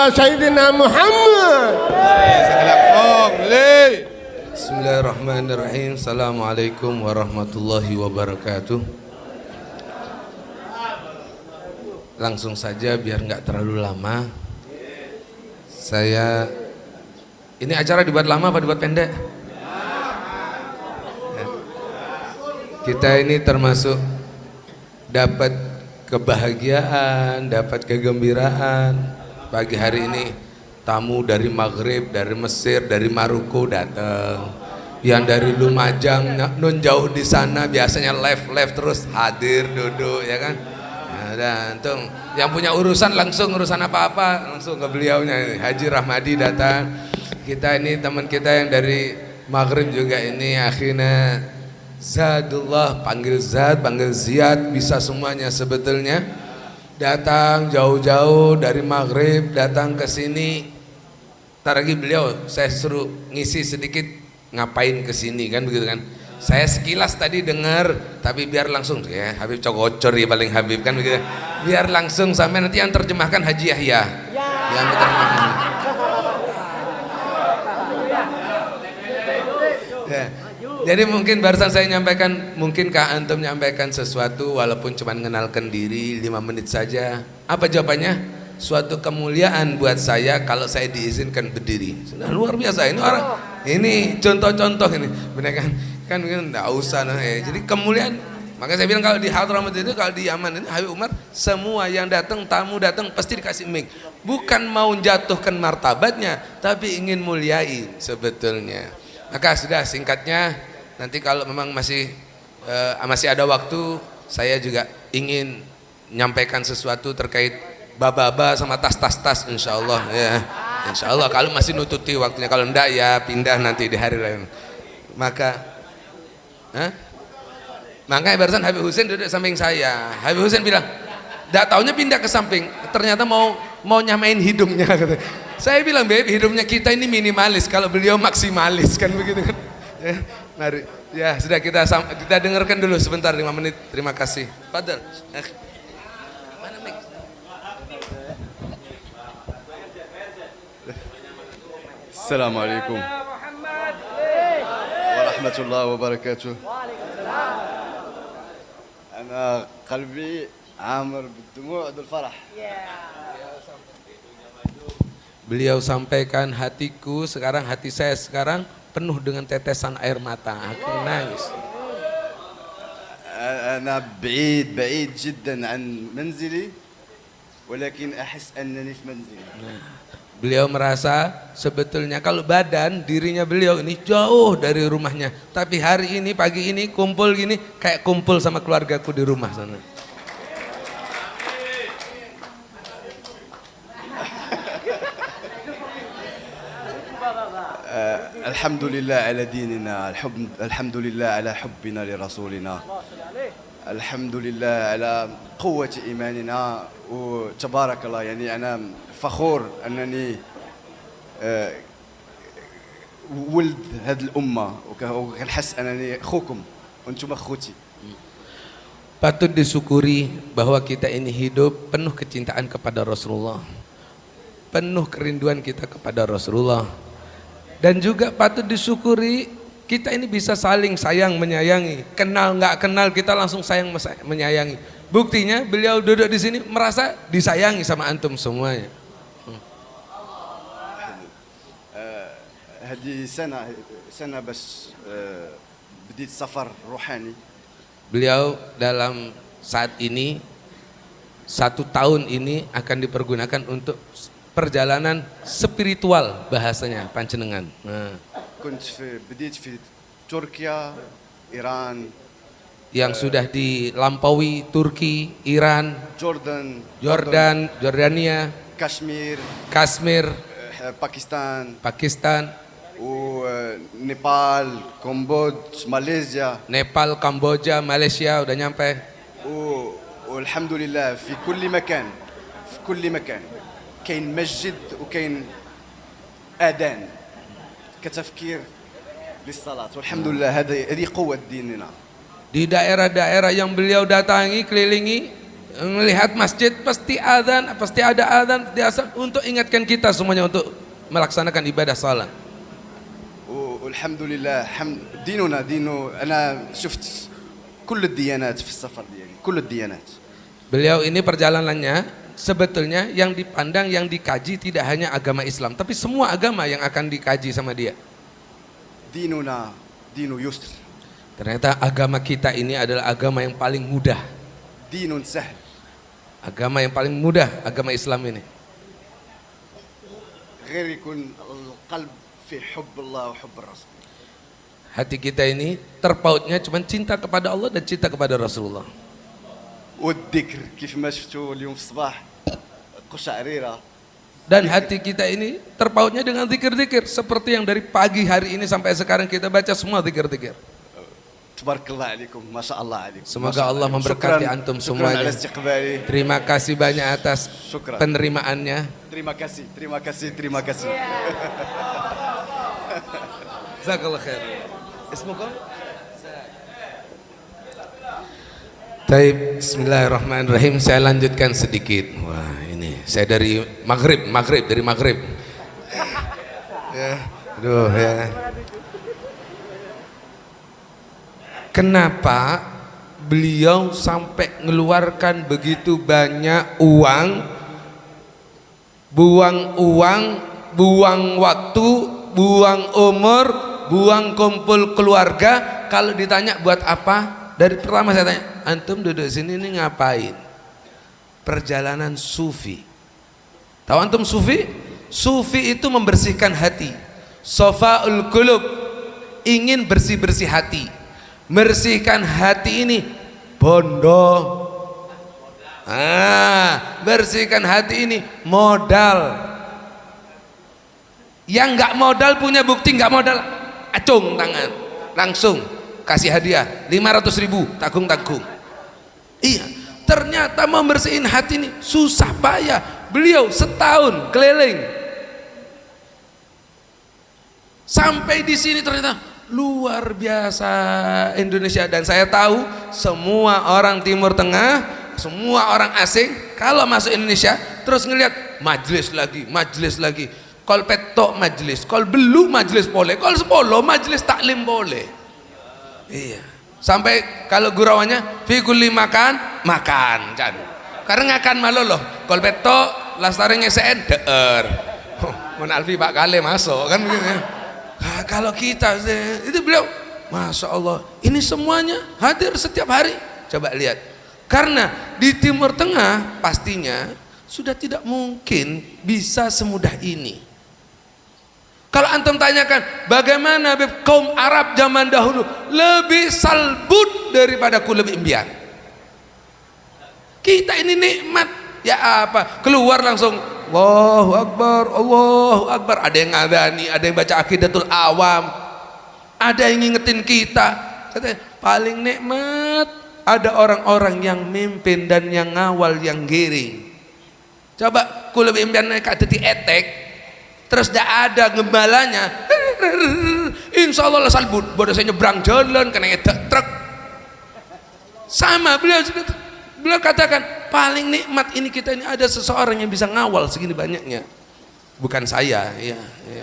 Sayyidina Muhammad. Bismillahirrahmanirrahim. Assalamualaikum warahmatullahi wabarakatuh. Langsung saja biar nggak terlalu lama. Ini acara dibuat lama apa dibuat pendek? Kita ini termasuk dapat kebahagiaan, dapat kegembiraan. Pagi hari ini tamu dari Maghrib, dari Mesir, dari Maroko datang. Yang dari Lumajang, nun jauh di sana biasanya live terus hadir duduk ya kan. Nah, dan tuh yang punya urusan langsung urusan apa-apa langsung ke beliaunya. Haji Rahmadi datang. Kita ini teman kita yang dari Maghrib juga ini akhirnya Zadullah, panggil Zad, panggil Ziyad, bisa semuanya sebetulnya. Datang jauh-jauh dari Maghrib datang ke sini. Ntar lagi beliau saya suruh ngisi sedikit ngapain ke sini kan begitu kan. Saya sekilas tadi dengar tapi biar langsung ya Habib Cokocor ya paling Habib kan begitu. Biar langsung sampai nanti yang terjemahkan Haji Yahya. Yang terjemahkan. Ya. Jadi mungkin barusan saya nyampaikan, mungkinkah antum menyampaikan sesuatu walaupun cuma mengenalkan diri 5 menit saja? Apa jawabannya? Suatu kemuliaan buat saya kalau saya diizinkan berdiri. Sudah luar biasa ini orang. Ini contoh-contoh ini. Benar kan? Kan enggak usah nah, ya. Jadi kemuliaan. Maka saya bilang kalau di Hadramaut itu kalau di Yaman ini Habib Umar semua yang datang tamu datang pasti dikasih mic. Bukan mau jatuhkan martabatnya, tapi ingin muliain sebetulnya. Maka sudah singkatnya nanti kalau memang masih ada waktu saya juga ingin menyampaikan sesuatu terkait baba-baba sama tas-tas insyaallah ya. Insyaallah kalau masih nututi waktunya, kalau enggak ya pindah nanti di hari lain. Makanya barusan Habib Husain duduk samping saya. Habib Husain bilang, "Enggak taunya pindah ke samping, ternyata mau nyamain hidungnya." Saya bilang, "Beb, hidupnya kita ini minimalis, kalau beliau maksimalis kan begitu kan." Ya, mari. Ya, sudah kita dengarkan dulu sebentar 5 menit. Terima kasih. Fadhal. Mana mic? Assalamualaikum warahmatullahi wabarakatuh. أنا قلبي عامر بالدموع والفرح. Beliau sampaikan hatiku sekarang, hati saya sekarang penuh dengan tetesan air mata. Aku nangis. أنا بعيد جدا عن منزلي ولكن أحس أنني في منزلي. Beliau merasa sebetulnya kalau badan dirinya beliau ini jauh dari rumahnya, tapi hari ini pagi ini kumpul gini kayak kumpul sama keluargaku di rumah sana. الحمد لله على ديننا، الحمد لله على حبنا لرسولنا، الحمد لله على قوة إيماننا، وتبارك الله يعني أنا فخور أنني ولد هذه الأمة وكنحس أنني أخوكم وأنتم أخوتي. Patut disyukuri bahwa kita ini hidup penuh kecintaan kepada Rasulullah, penuh kerinduan kita kepada Rasulullah. Dan juga patut disyukuri kita ini bisa saling sayang menyayangi. Kenal nggak kenal kita langsung sayang menyayangi. Buktinya beliau duduk di sini merasa disayangi sama antum semuanya. هذه سنة بس بديت سفر روحاني. Beliau dalam saat ini 1 tahun ini akan dipergunakan untuk perjalanan spiritual bahasanya panjenengan. بديت في تركيا، إيران. Yang sudah dilampaui Turki, Iran, Jordania, Kashmir, Pakistan, Nepal, Kamboja, Malaysia udah nyampe. والحمد لله في كل مكان كاين مسجد وكاين آذان كتفكير للصلاة والحمد لله هذه قوة ديننا. Di daerah-daerah yang beliau datangi, kelilingi, melihat masjid pasti adzan, pasti ada adzan untuk ingatkan kita semuanya untuk melaksanakan ibadah salat. والحمد لله ديننا أنا شفت كل الديانات في السفر ديالي كل الديانات. Beliau ini perjalanannya sebetulnya yang dipandang, yang dikaji tidak hanya agama Islam, tapi semua agama yang akan dikaji sama dia. ديننا دين يسر. Ternyata agama kita ini adalah agama yang paling mudah. دين سهل. Agama yang paling mudah, agama Islam ini. غير يكون القلب في حب الله وحب الرسول. Hati kita ini terpautnya cuma cinta kepada Allah dan cinta kepada Rasulullah. والذكر كيف ما شفتوا اليوم في الصباح قشعريرة. Dan hati kita ini terpautnya dengan zikir-zikir seperti yang dari pagi hari ini sampai sekarang kita baca semua zikir-zikir. Tabarakallah alaikum, masya Allah alaikum. Semoga Allah memberkati antum semuanya. Terima kasih banyak atas penerimaannya. Terima kasih, terima kasih, terima kasih. Jazakallah khair. Ismukum? Taib, bismillahirrahmanirrahim. Saya lanjutkan sedikit. Wah, ini saya dari Maghrib. Ya, aduh ya. Kenapa beliau sampai mengeluarkan begitu banyak uang, buang waktu, buang umur, buang kumpul keluarga? Kalau ditanya buat apa? Dari pertama saya tanya, antum duduk sini ini ngapain? Perjalanan sufi. Tahu antum sufi? Sufi itu membersihkan hati. Sofaul qulub, ingin bersih-bersih hati. Bersihkan hati ini bondo. Bersihkan hati ini modal. Yang nggak modal punya bukti nggak modal, acung tangan, langsung kasih hadiah 500.000, tanggung. Iya, ternyata membersihin hati ini susah payah. Beliau setahun keliling sampai di sini, ternyata luar biasa Indonesia. Dan saya tahu semua orang Timur Tengah, semua orang asing kalau masuk Indonesia terus ngelihat majelis lagi, kol petok majelis, kol belu majelis boleh, kol sepolo majelis taklim boleh. Iya, sampai kalau gurawannya fi kulli makan can. Karena ngakan malu loh, kol petok lastare ngesen deer. Mun Alfi Pak Kale masuk kan begitu. Nah, kalau kita itu beliau, masya Allah, ini semuanya hadir setiap hari. Coba lihat, karena di Timur Tengah pastinya sudah tidak mungkin bisa semudah ini. Kalau antum tanyakan bagaimana kaum Arab zaman dahulu, lebih salbut daripada lebih imbian. Kita ini nikmat ya apa, keluar langsung Allahu Akbar, Allahu Akbar. Ada yang ngadani, ada yang baca Aqidatul Awam, ada yang ngingetin kita. Paling nikmat ada orang-orang yang mimpin dan yang ngawal, yang giring. Coba kula impian naik dadi etek, terus tidak ada gembalanya, insya Allah salbut. Bodoh saya nyebrang jalan kena truk. Sama beliau katakan, paling nikmat ini kita ini ada seseorang yang bisa ngawal segini banyaknya. Bukan saya, ya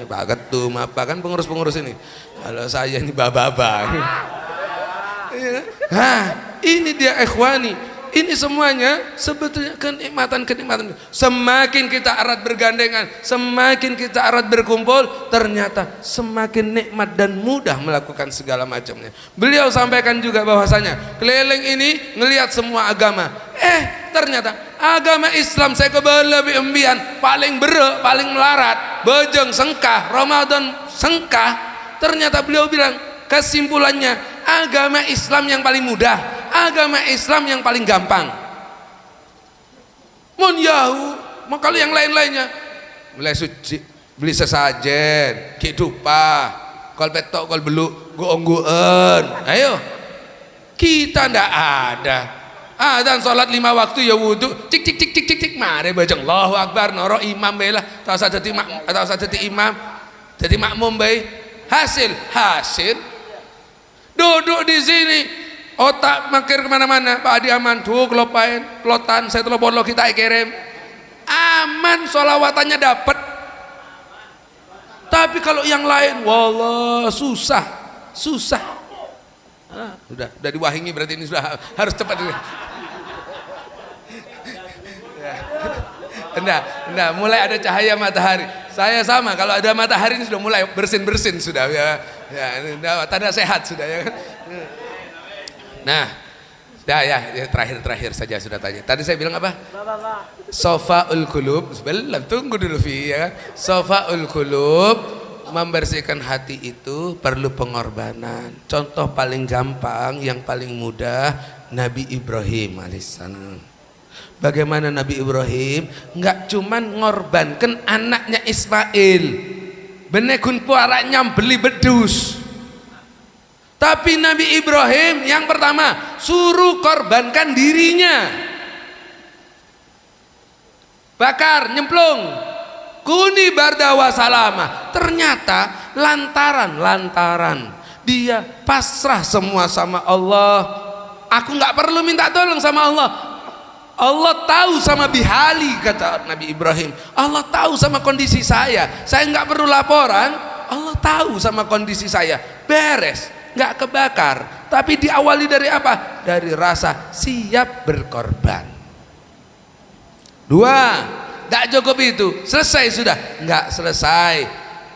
Pak Ketum apa kan pengurus-pengurus ini. Kalau saya ini baba-baba. Ini dia ikhwani. Ini semuanya sebetulnya kenikmatan-kenikmatan. Semakin kita erat bergandengan, semakin kita erat berkumpul, ternyata semakin nikmat dan mudah melakukan segala macamnya. Beliau sampaikan juga bahwasanya keliling ini ngelihat semua agama. Ternyata agama Islam saya kebala biembian paling bere, paling melarat, bejeng sengkah, Ramadan sengkah. Ternyata beliau bilang kesimpulannya agama Islam yang paling mudah, agama Islam yang paling gampang. Mun yahu, kalau yang lain-lainnya mulai suci, beli sesajen, kidupah, kol petok, kol beluk, goong-goen. Ayo, kita ndak ada. Dan sholat 5 waktu ya wudhu, cik, mari bajang Allahu Akbar, noro imam bela, atau jadi imam, jadi makmum baik. Hasil, duduk di sini otak makir kemana-mana. Pak Adi aman tuh kelopain pelotan saya telepon lo kita kirim aman, solawatannya dapat. Tapi kalau yang lain wallah susah. Udah diwahingi berarti ini sudah harus cepat. Enggak, mulai ada cahaya matahari. Saya sama, kalau ada matahari ini sudah mulai bersin sudah ya. Ya, tanda sehat sudah ya. Nah, ya terakhir saja sudah tanya. Tadi saya bilang apa? Sofaul qulub. Belum, tunggu dulu ya. Sofaul qulub, membersihkan hati itu perlu pengorbanan. Contoh paling gampang, yang paling mudah, Nabi Ibrahim alaihissalam. Bagaimana Nabi Ibrahim nggak cuman ngorbankan anaknya Ismail, benekun puaranya beli bedus. Tapi Nabi Ibrahim yang pertama suruh korbankan dirinya, bakar, nyemplung, kuni bardawa salama. Ternyata lantaran dia pasrah semua sama Allah. Aku nggak perlu minta tolong sama Allah. Allah tahu sama bihali, kata Nabi Ibrahim. Allah tahu sama kondisi saya nggak perlu laporan. Allah tahu sama kondisi saya, beres, nggak kebakar. Tapi diawali dari apa? Dari rasa siap berkorban. 2, nggak cukup itu, selesai sudah? Nggak selesai.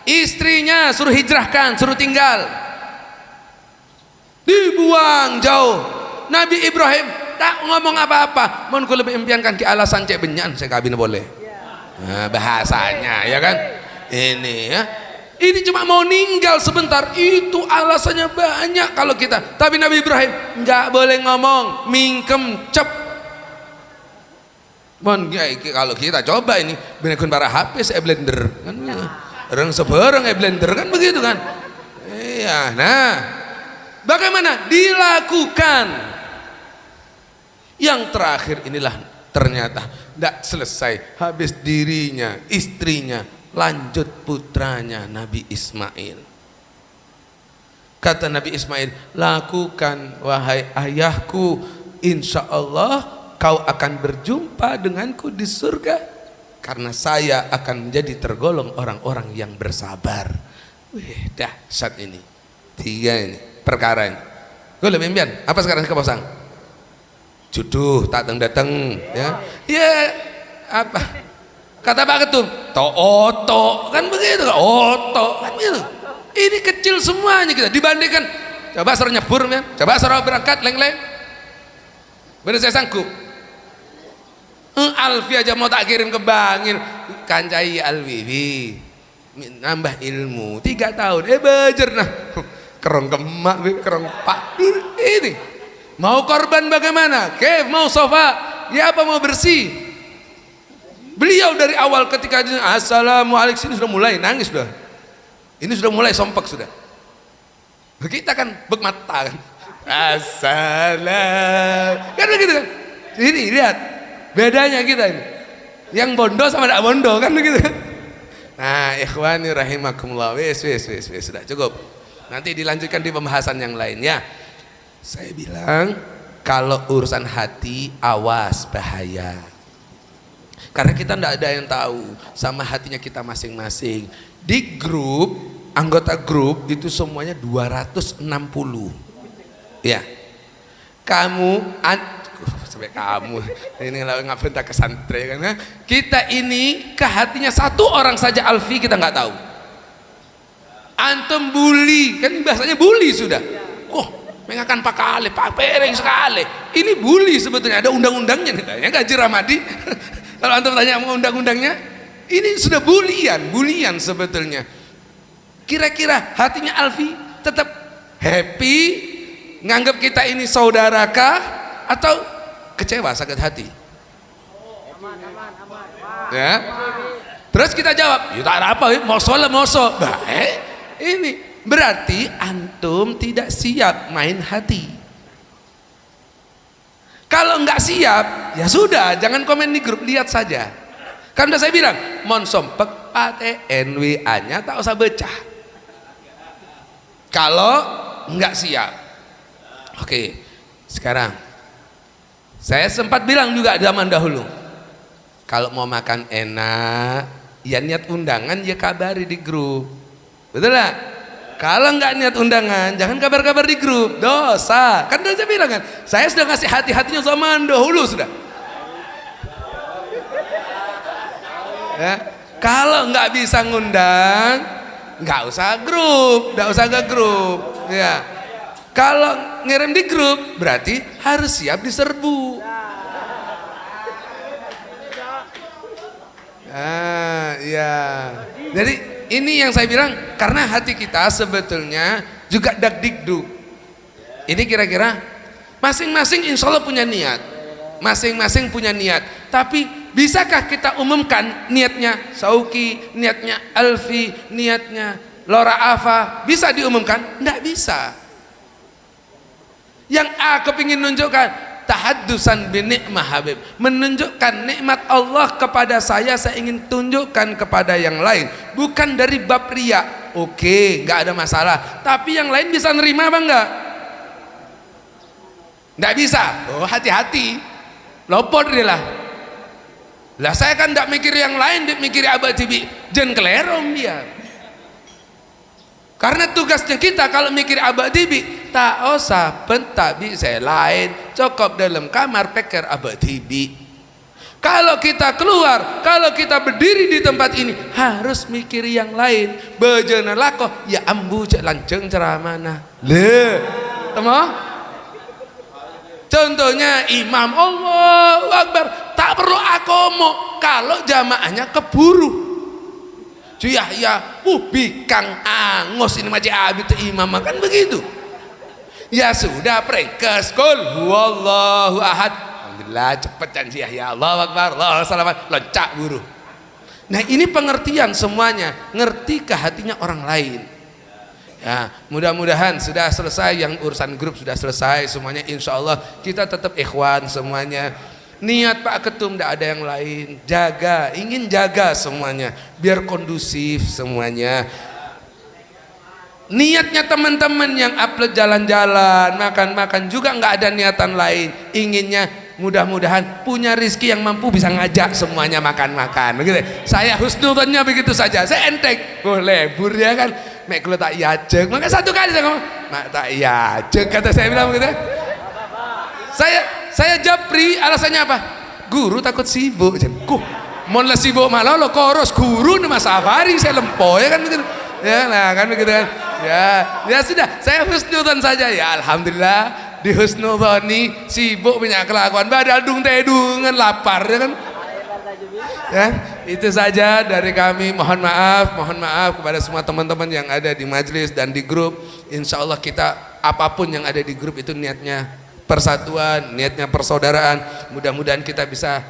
Istrinya suruh hijrahkan, suruh tinggal, dibuang jauh. Nabi Ibrahim tak ngomong apa-apa. Mohon ku lebih impiankan ke alasan cek benyan saya kabin boleh. Nah, bahasanya ya kan. Ini ya. Ini cuma mau ninggal sebentar, itu alasannya banyak kalau kita. Tapi Nabi Ibrahim nggak boleh ngomong, mingkem cep. Mohon ya, kalau kita coba ini benekun para HP saya blender kan. Orang sebarang blender kan begitu kan. Iya, nah. Bagaimana dilakukan? Yang terakhir inilah ternyata tidak selesai, habis dirinya, istrinya, lanjut putranya Nabi Ismail. Kata Nabi Ismail, lakukan wahai ayahku, insya Allah kau akan berjumpa denganku di surga, karena saya akan menjadi tergolong orang-orang yang bersabar. Wih, dahsyat ini. 3 ini perkara ini. Gue lebih impian apa sekarang ke Posang? Jodoh tak datang ya. Ya apa? Kata Pak Ketum, oto kan begitu kan, oto kan begitu. Ini kecil semuanya kita dibandingkan. Coba suruh nyebur ya, coba suruh berangkat leng-leng. Bener saya sanggup. Alfi aja mau tak kirim ke Bangil, kancai Alwi, nambah ilmu 3 tahun. Bajer nah, kerong kemak, kerong pak ini. Mau korban bagaimana? Mau sofa? Ya apa mau bersih? Beliau dari awal ketika assalamualaikum ini sudah mulai nangis sudah. Ini sudah mulai sompak sudah. Kita kan bekmata kan. Assalam. Kan begitu kan? Ini lihat bedanya kita ini. Yang bondo sama tidak bondo kan begitu. Nah, ikhwani rahimakumullah. Wes sudah cukup. Nanti dilanjutkan di pembahasan yang lain ya. Saya bilang kalau urusan hati awas bahaya, karena kita tidak ada yang tahu sama hatinya kita masing-masing. Di grup, anggota grup itu semuanya 260 ya. Sampai kamu ini ngapain tak kesantri kan. Kita ini ke hatinya 1 orang saja Alfi kita nggak tahu. Antum bully kan, bahasanya bully sudah. Mengakan Pak Kale, Pak Pereng sekali. Ini bully sebetulnya, ada undang-undangnya nih, ya Gaji Ramadi. Kalau antum tanya mau undang-undangnya, ini sudah bulian sebetulnya. Kira-kira hatinya Alfi tetap happy, nganggap kita ini saudarakah, atau kecewa, sakit hati? Ya. Terus kita jawab, ya tak ada apa, moso. Ini berarti antum tidak siap main hati. Kalau nggak siap, ya sudah, jangan komen di grup, lihat saja. Kan udah saya bilang, mon sompek ATN WA-nya tak usah becah. Kalau nggak siap, oke. Sekarang saya sempat bilang juga zaman dahulu, kalau mau makan enak ya niat undangan ya kabari di grup, betul lah. Kalau nggak niat undangan jangan kabar-kabar di grup, dosa. Kan udah saya bilang kan, saya sudah ngasih hati-hatinya zaman dahulu sudah ya. Kalau nggak bisa ngundang nggak usah grup, nggak usah ke grup ya. Kalau ngirim di grup berarti harus siap diserbu. Ya. Jadi ini yang saya bilang, karena hati kita sebetulnya juga dagdikduk. Ini kira-kira masing-masing insya Allah punya niat, masing-masing punya niat. Tapi bisakah kita umumkan niatnya Sauki, niatnya Alfi, niatnya Lora Afa? Bisa diumumkan? Nggak bisa. Yang A kepingin nunjukkan tahaddusan bi ni'mah Habib, menunjukkan nikmat Allah kepada saya ingin tunjukkan kepada yang lain, bukan dari bab riya. Oke, nggak ada masalah, tapi yang lain bisa nerima apa enggak? Nggak bisa. Oh, hati-hati, lopot dia lah. Lah saya kan nggak mikir yang lain, dia mikir Abah Tibi, jen kelerong dia. Karena tugasnya kita kalau mikir Abah Tibi, tak usah pentabi saya lain, cukup dalam kamar peker Abah Tibi. Kalau kita keluar, kalau kita berdiri di tempat ini, harus mikir yang lain. Bejana lakoh, ya ambu cek lanceng ceramana. Le, temo? Contohnya imam, Allahu Akbar, tak perlu akomo kalau jamaahnya keburu. Yahya, bikang angos ini macam abis itu imam, kan begitu. Ya sudah, prengkes kul huwallahu ahad. Alhamdulillah cepet kan si Yahya, Allahu Akbar, Allahu salamat, loncak buru. Nah ini pengertian semuanya, ngerti ke hatinya orang lain. Ya, mudah-mudahan sudah selesai yang urusan grup, sudah selesai semuanya. Insya Allah kita tetap ikhwan semuanya. Niat Pak Ketum tidak ada yang lain, jaga, ingin jaga semuanya biar kondusif semuanya. Niatnya teman-teman yang upload jalan-jalan, makan-makan juga nggak ada niatan lain, inginnya mudah-mudahan punya rizki yang mampu bisa ngajak semuanya makan-makan begitu. Saya husnudzonnya begitu saja, saya enteng, lebur ya kan, mek kalau tak yajek, maka satu kali saya ngomong mak tak yajek, kata saya bilang begitu. Saya japri, alasannya apa? Guru takut sibuk. Mon lah sibuk malah lo koros guru nama safari saya lempo ya kan begitu. Ya nah kan begitu kan. Ya sudah, saya husnudzon saja ya, alhamdulillah di husnudzoni sibuk punya kelakuan badal dung tedungan lapar ya kan. Ya, itu saja dari kami. Mohon maaf kepada semua teman-teman yang ada di majelis dan di grup. Insya Allah kita apapun yang ada di grup itu niatnya persatuan, niatnya persaudaraan. Mudah-mudahan kita bisa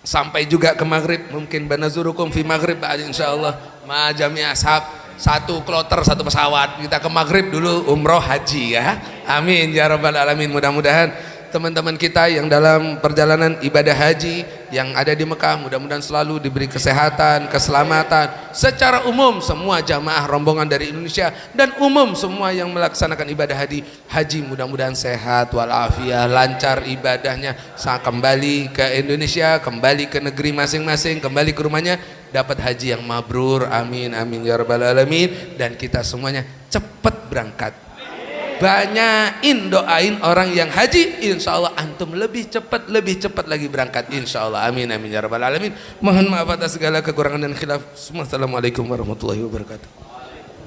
sampai juga ke maghrib. Mungkin banazurukum fi maghrib insyaallah ma jami ashab, satu kloter satu pesawat kita ke maghrib dulu umroh haji ya. Amin ya rabbal alamin. Mudah-mudahan teman-teman kita yang dalam perjalanan ibadah haji yang ada di Mekah mudah-mudahan selalu diberi kesehatan, keselamatan secara umum, semua jamaah rombongan dari Indonesia dan umum semua yang melaksanakan ibadah haji mudah-mudahan sehat walafiat, lancar ibadahnya, kembali ke Indonesia, kembali ke negeri masing-masing, kembali ke rumahnya dapat haji yang mabrur. Amin amin ya rabbal alamin. Dan kita semuanya cepat berangkat. Banyakin doain orang yang haji, insya Allah antum lebih cepat lagi berangkat insya Allah. Amin amin ya rabbal alamin. Mohon maaf atas segala kekurangan dan khilaf. Assalamualaikum warahmatullahi wabarakatuh.